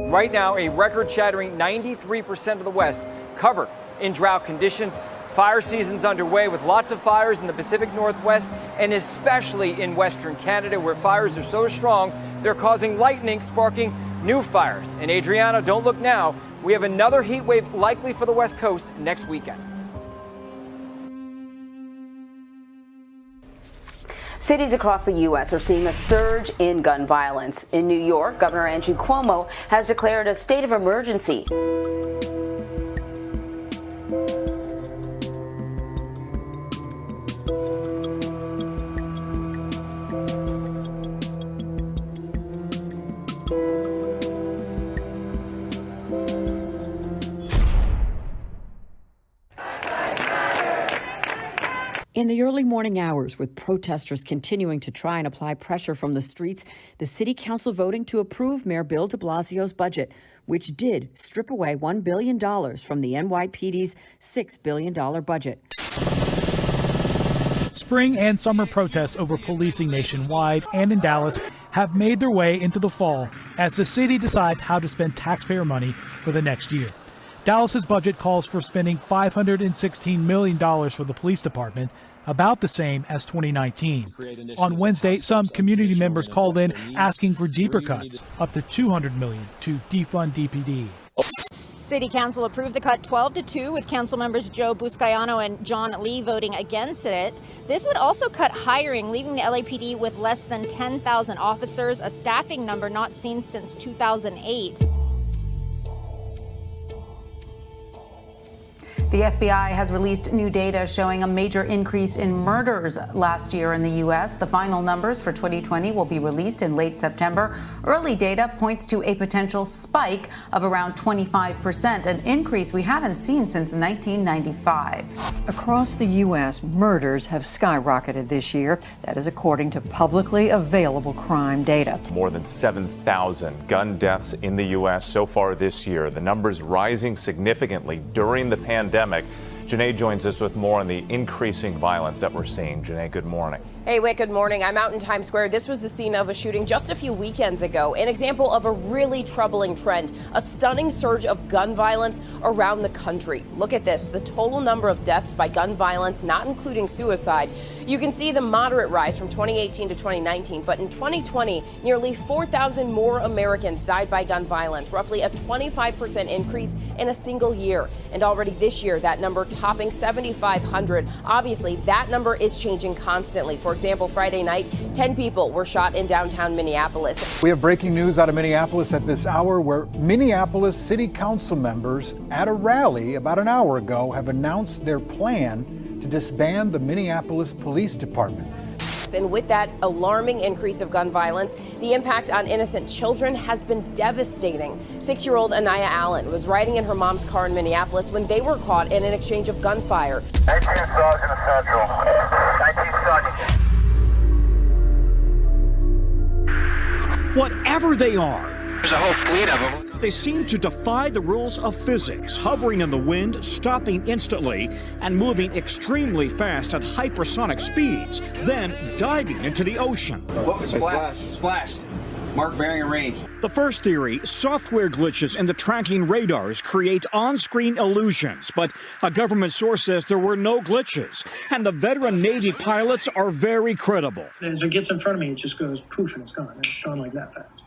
Right now, a record-shattering 93% of the West covered in drought conditions. Fire season's underway with lots of fires in the Pacific Northwest and especially in Western Canada, where fires are so strong they're causing lightning, sparking new fires. And Adriana, don't look now. We have another heat wave likely for the West Coast next weekend. Cities across the U.S. are seeing a surge in gun violence. In New York, Governor Andrew Cuomo has declared a state of emergency. In the early morning hours, with protesters continuing to try and apply pressure from the streets, the city council voting to approve Mayor Bill de Blasio's budget, which did strip away $1 billion from the NYPD's $6 billion budget. Spring and summer protests over policing nationwide and in Dallas have made their way into the fall as the city decides how to spend taxpayer money for the next year. Dallas's budget calls for spending $516 million for the police department, about the same as 2019. On Wednesday, some community members called in asking for deeper cuts, up to $200 million to defund DPD. City Council approved the cut 12-2, with council members Joe Buscaino and John Lee voting against it. This would also cut hiring, leaving the LAPD with less than 10,000 officers, a staffing number not seen since 2008. The FBI has released new data showing a major increase in murders last year in the U.S. The final numbers for 2020 will be released in late September. Early data points to a potential spike of around 25%, an increase we haven't seen since 1995. Across the U.S., murders have skyrocketed this year. That is according to publicly available crime data. More than 7,000 gun deaths in the U.S. so far this year. The numbers rising significantly during the pandemic. Janae joins us with more on the increasing violence that we're seeing. Janae, good morning. Hey, Wick, good morning. I'm out in Times Square. This was the scene of a shooting just a few weekends ago. An example of a really troubling trend, a stunning surge of gun violence around the country. Look at this, the total number of deaths by gun violence, not including suicide. You can see the moderate rise from 2018 to 2019, but in 2020, nearly 4,000 more Americans died by gun violence, roughly a 25% increase in a single year. And already this year, that number topping 7,500. Obviously, that number is changing constantly. For example, Friday night, 10 people were shot in downtown Minneapolis. We have breaking news out of Minneapolis at this hour, where Minneapolis City Council members at a rally about an hour ago have announced their plan to disband the Minneapolis Police Department. And with that alarming increase of gun violence, the impact on innocent children has been devastating. 6-year-old Anaya Allen was riding in her mom's car in Minneapolis when they were caught in an exchange of gunfire. 19 Sergeant Central. 19 Sergeant. Whatever they are, there's a whole fleet of them. They seem to defy the rules of physics, hovering in the wind, stopping instantly, and moving extremely fast at hypersonic speeds, then diving into the ocean. What was splashed? Splashed. Mark bearing and range. The first theory, software glitches in the tracking radars create on-screen illusions, but a government source says there were no glitches, and the veteran Navy pilots are very credible. As it gets in front of me, it just goes poof and it's gone. And it's gone like that fast.